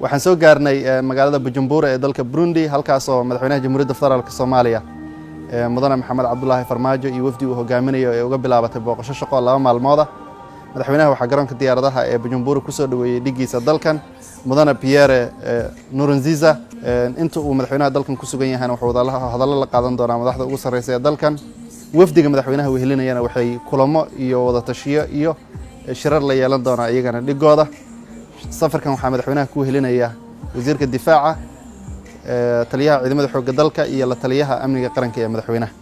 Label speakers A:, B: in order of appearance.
A: waxaan soo gaarnay magaalada Bujumbura ee dalka Burundi halkaas oo madaxweynaha Jamhuuriyadda Federaalka Soomaaliya mudane Maxamed Cabdullaahi Farmaajo iyo wafdi uu hogaaminayo ee uga bilaabatay booqasho shaqo 2 maalmood madaxweynaha waxa garoonka diyaaradaha ee Bujumbura ku soo dhaweeyay dhigiisa dalkan mudane Pierre Nkurunziza inta uu madaxweynaha dalkan ku sugan yahay wuxuu hadallo la qaadan doonaa madaxda ugu sarreeya ee dalkan wafdiga madaxweynaha wehelinayana waxay kulamo iyo wada tashiyo iyo shirar la yeelan doonaa iyagana dhigooda safarkan waxa madaxweynaha ku wehelinaya wasiirka difaaca taliyaha ciidamada xoogga dalka iyo la taliyaha amniga qaranka ee madaxweynaha